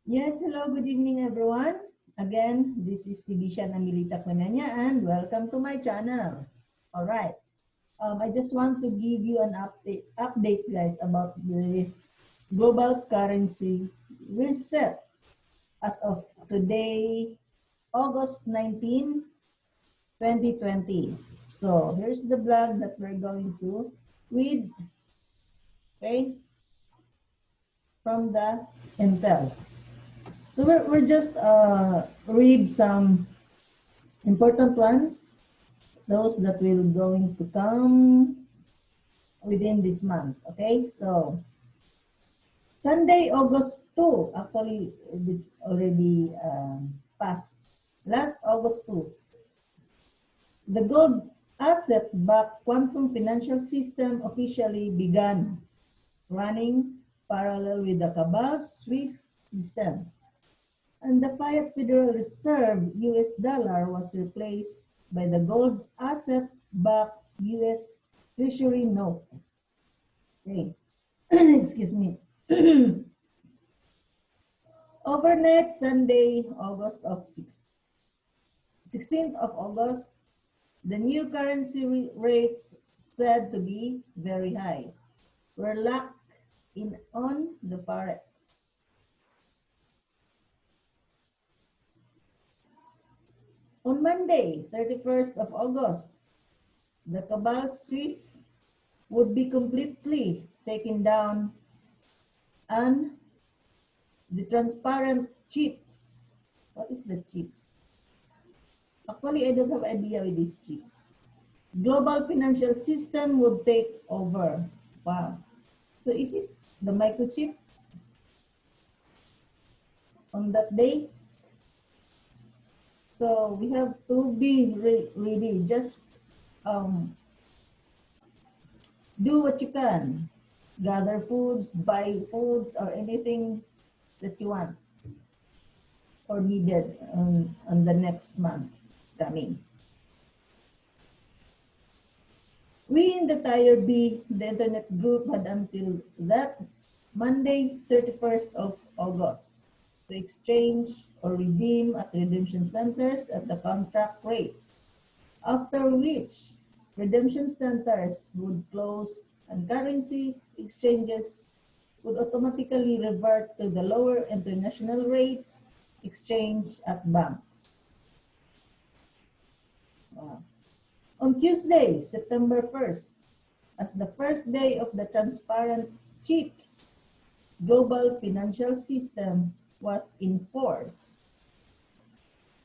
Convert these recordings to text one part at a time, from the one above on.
Yes, hello, good evening everyone. Again, this is TBC and welcome to my channel. All right, I just want to give you an update guys about the global currency reset as of today, August 19, 2020. So here's the blog that we're going to read, okay, from the Intel. So we're just read some important ones, those that will going to come within this month. Okay, so Sunday, August 2, actually it's already passed. Last August 2, the gold asset-backed quantum financial system officially began running parallel with the Cabal SWIFT system. And the fiat Federal Reserve US dollar was replaced by the gold asset-backed US Treasury note. Okay. Excuse me. Overnight Sunday, 16th of August, the new currency rates said to be very high were locked in on the forex. On Monday, 31st of August, the Cabal SWIFT would be completely taken down and the transparent chips. What is the chips? Actually, I don't have idea with these chips. Global financial system would take over. Wow. So is it the microchip on that day? So we have to be ready. Just do what you can. Gather foods, buy foods, or anything that you want or needed on the next month coming. We in the Tier B, the internet group, had until that Monday, 31st of August, to exchange or redeem at redemption centers at the contract rates, after which redemption centers would close and currency exchanges would automatically revert to the lower international rates exchanged at banks. On Tuesday, September 1st, as the first day of the transparent chips global financial system was in force.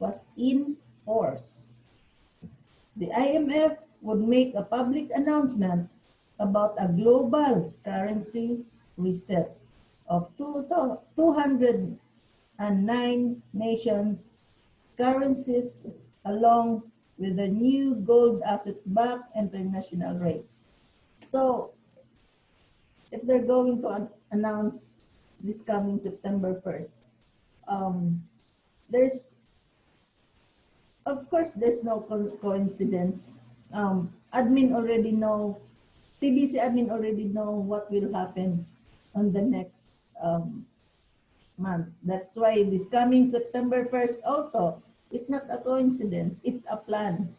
The IMF would make a public announcement about a global currency reset of 209 nations' currencies along with the new gold asset-backed international rates. So, if they're going to announce this coming September 1st, of course, there's no coincidence. Admin already know, TBC admin already know what will happen on the next month. That's why this coming September 1st also, it's not a coincidence, it's a plan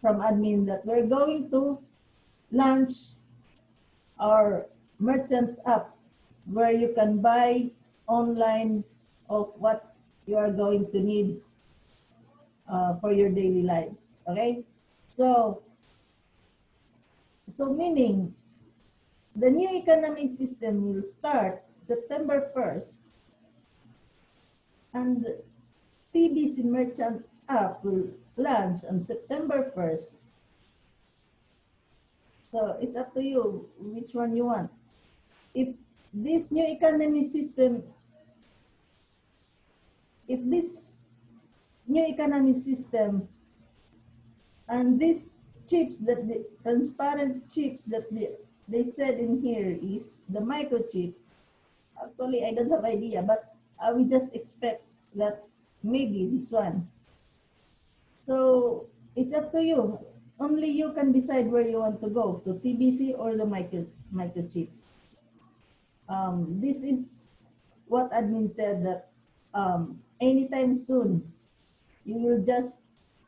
from admin that we're going to launch our merchants app where you can buy online of what you are going to need for your daily lives. Okay, so meaning the new economic system will start September 1st and TBC merchant app will launch on September 1st. So it's up to you which one you want. If this new economy system, and these chips that the transparent chips that they said in here is the microchip. Actually, I don't have idea, but I will just expect that maybe this one. So it's up to you. Only you can decide where you want to go, to TBC or the microchip. This is what admin said, that anytime soon, you will just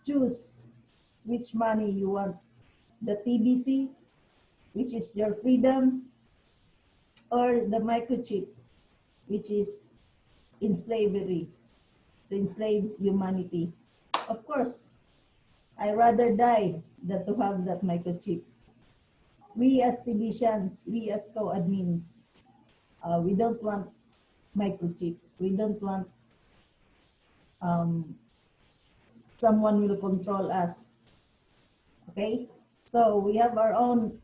choose which money you want, the TBC, which is your freedom, or the microchip, which is in slavery, to enslave humanity. Of course, I rather die than to have that microchip. We as TBCians, we as co-admins, we don't want microchip. We don't want someone will control us. Okay? So we have our own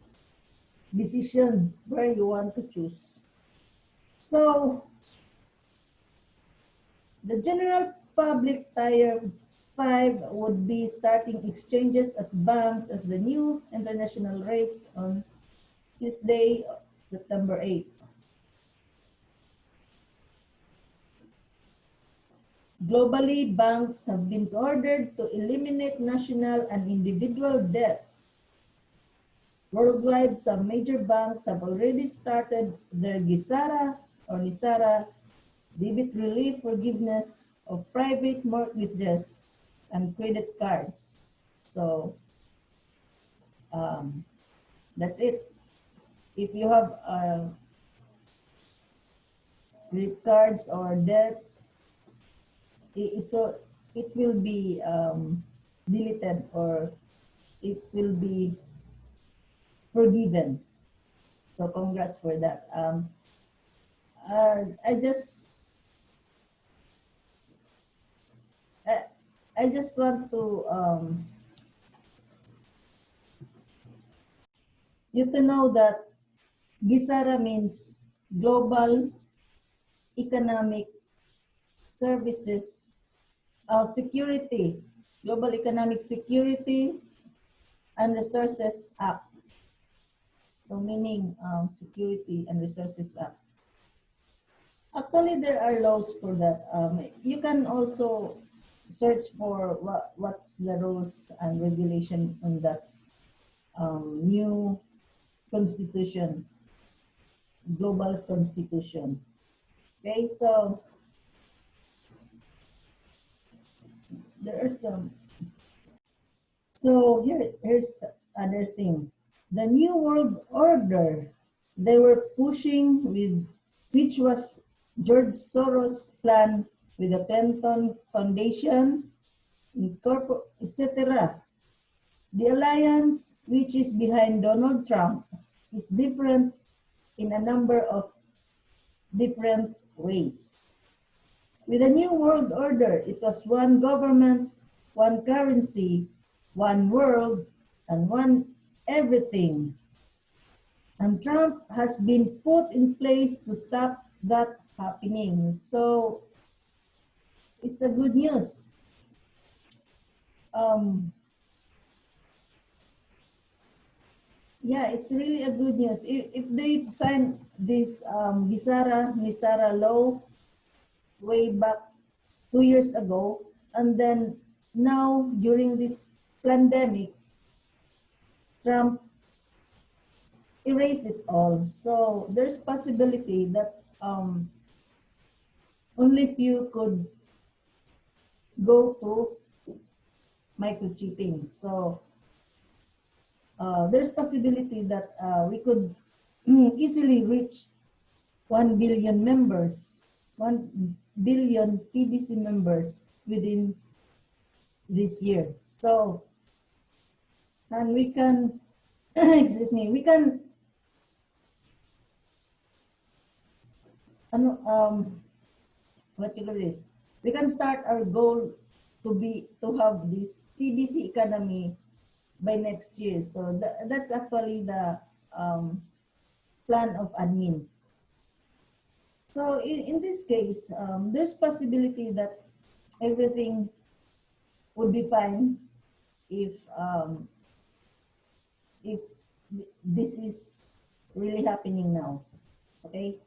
decision where you want to choose. So the general public tier 5 would be starting exchanges at banks at the new international rates on Tuesday, September 8th. Globally, banks have been ordered to eliminate national and individual debt. Worldwide, some major banks have already started their GCR or NISARA debit relief forgiveness of private mortgages and credit cards. So that's it. If you have credit cards or debt, it will be deleted or it will be forgiven. So congrats for that. I just want to you to know that GCR means Global Economic Services Security, Global Economic Security and Resources Act. So meaning Security and Resources Act. Actually, there are laws for that. You can also search for what's the rules and regulation on that new constitution, global constitution. Okay, so there are some. So here's other thing. The New World Order they were pushing with, which was George Soros' plan with the Clinton Foundation, etc. The alliance, which is behind Donald Trump, is different in a number of different ways. With the New World Order, it was one government, one currency, one world, and one everything. And Trump has been put in place to stop that happening. So it's a good news. Yeah, it's really a good news. If they sign this NISARA law way back 2 years ago, and then now during this pandemic, Trump erased it all. So there's possibility that only few could go to microchipping. So there's possibility that we could easily reach 1 billion members, 1 billion TBC members within this year. So, and we can, excuse me, we can, what you call this? We can start our goal to have this TBC economy by next year. So that's actually the plan of admin. So in this case, there's possibility that everything would be fine if this is really happening now. Okay.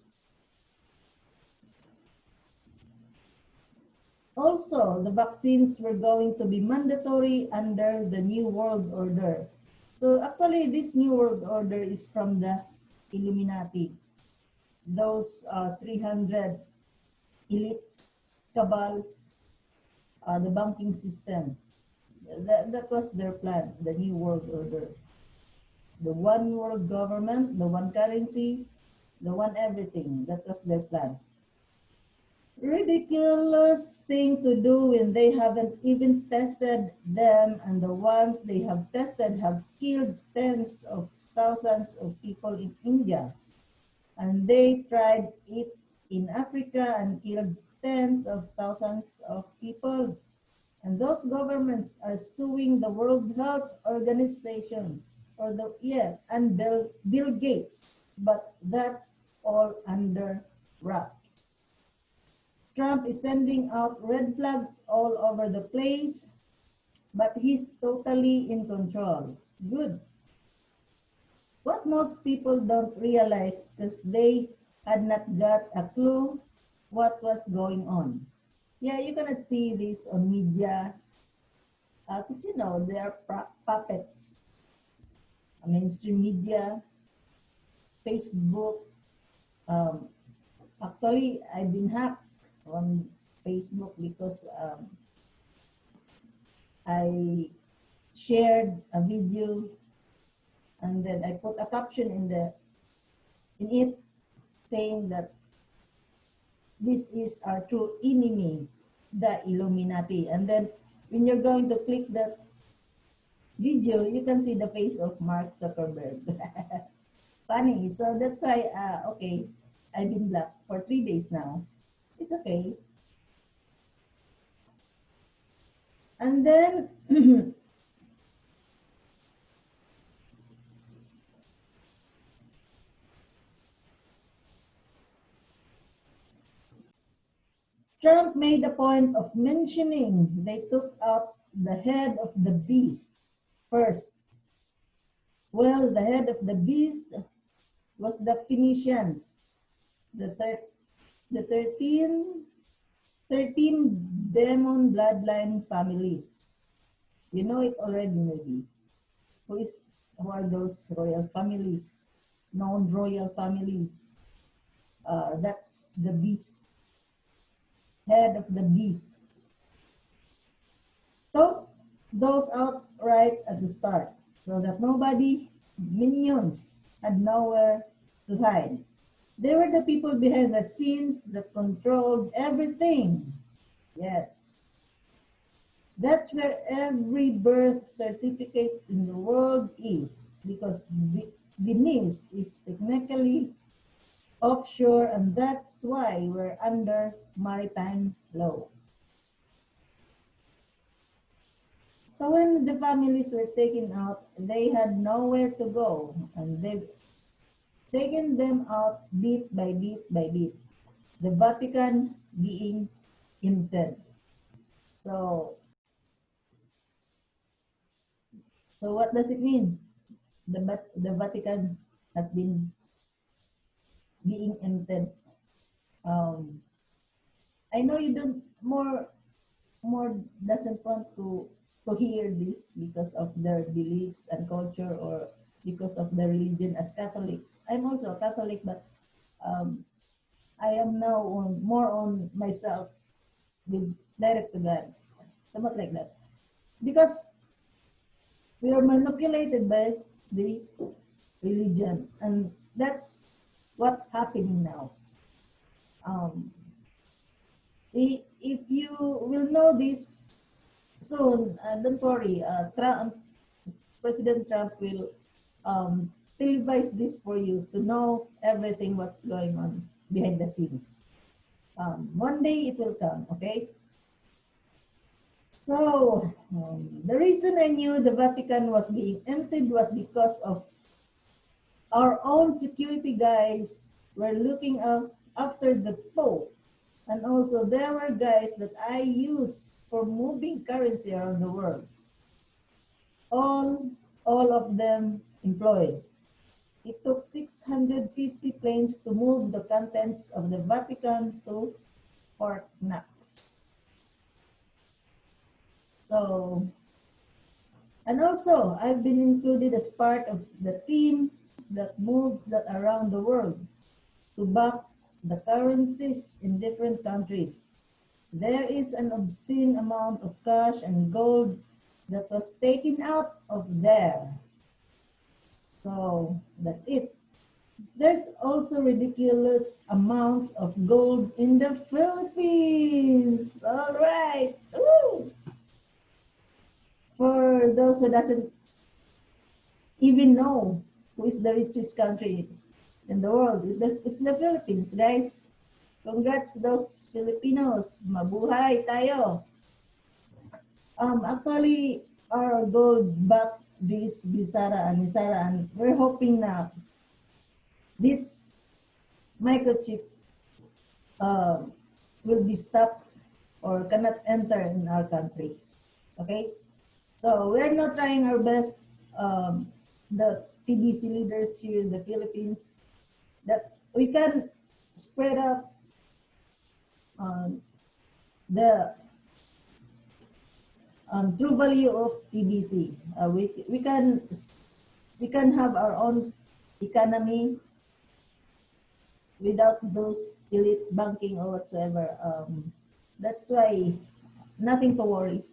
Also, the vaccines were going to be mandatory under the New World Order. So actually, this New World Order is from the Illuminati. Those 300 elites cabals, the banking system. That was their plan, the new world order. The one world government, the one currency, the one everything. That was their plan. Ridiculous thing to do when they haven't even tested them, and the ones they have tested have killed tens of thousands of people in India. And they tried it in Africa and killed tens of thousands of people. And those governments are suing the World Health Organization or and Bill Gates, but that's all under wraps. Trump is sending out red flags all over the place, but he's totally in control. Good. What most people don't realize is they had not got a clue what was going on. Yeah, you cannot see this on media because they are puppets. Mainstream media, Facebook. Actually, I've been hacked on Facebook because I shared a video and then I put a caption in it saying that this is our true enemy, the Illuminati. And then when you're going to click that video, you can see the face of Mark Zuckerberg. Funny. So that's why, okay, I've been blocked for 3 days now. It's okay. And then Trump made a point of mentioning they took out the head of the beast first. Well, the head of the beast was the Phoenicians, the 13 demon bloodline families. You know it already, maybe. Who are those royal families? Known royal families. That's the beast. Head of the beast. So, those out right at the start, so that minions, had nowhere to hide. They were the people behind the scenes that controlled everything. Yes. That's where every birth certificate in the world is, because Venice is technically offshore, and that's why we're under maritime law. So when the families were taken out, they had nowhere to go, and they've taken them out bit by bit by bit, the Vatican being emptied. So what does it mean? The Vatican has been being emptied. I know you don't more doesn't want to hear this because of their beliefs and culture, or because of their religion as Catholic. I'm also a Catholic, but I am now more on myself with direct to God, somewhat like that, because we are manipulated by the religion, and that's what's happening now. If you will know this soon, don't worry, President Trump will televise this for you to know everything what's going on behind the scenes. One day it will come, okay? So, the reason I knew the Vatican was being emptied was because of our own security guys were looking after the Pope. And also there were guys that I used for moving currency around the world. All of them employed. It took 650 planes to move the contents of the Vatican to Fort Knox. So, and also I've been included as part of the team that moves that around the world to back the currencies in different countries. there is an obscene amount of cash and gold that was taken out of there. So that's it. There's also ridiculous amounts of gold in the Philippines. All right. Woo! For those who doesn't even know who is the richest country in the world, it's the Philippines, guys. Congrats those Filipinos. Mabuhay tayo. Actually, our gold back this Bisara and we're hoping na this microchip will be stopped or cannot enter in our country. Okay? So we're not trying our best, the TBC leaders here in the Philippines, that we can spread out the true value of TBC. We can have our own economy without those elites banking or whatsoever. That's why nothing to worry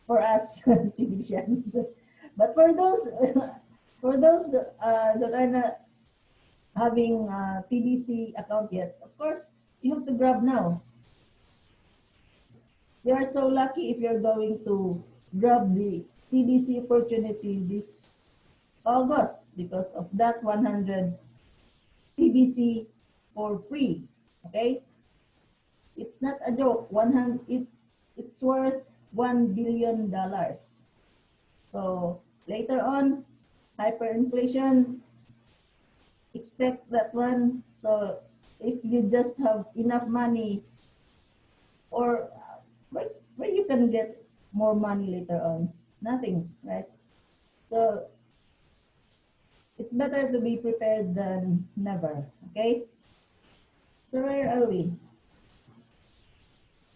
for us TBCians. But for those that are not having a TBC account yet, of course, you have to grab now. You are so lucky if you're going to grab the TBC opportunity this August because of that 100 TBC for free. Okay? It's not a joke. It's worth $1 billion. So later on, hyperinflation, expect that one. So if you just have enough money, or where you can get more money later on? Nothing, right? So it's better to be prepared than never, okay? So where are we?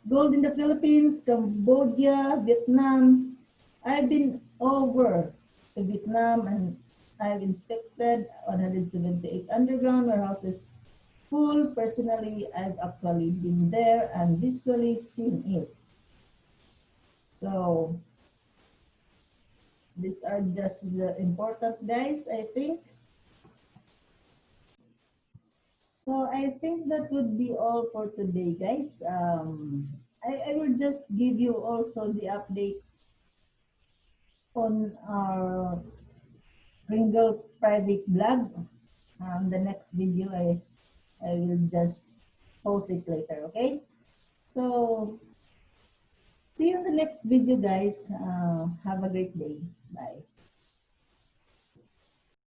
Gold in the Philippines, Cambodia, Vietnam. I've been over to Vietnam and I've inspected 178 underground warehouses full. Personally, I've actually been there and visually seen it. So these are just the important guys, I think. So I think that would be all for today, guys. I will just give you also the update on our Kringle private blog. The next video, I will just post it later, okay? So see you in the next video, guys. Have a great day. Bye.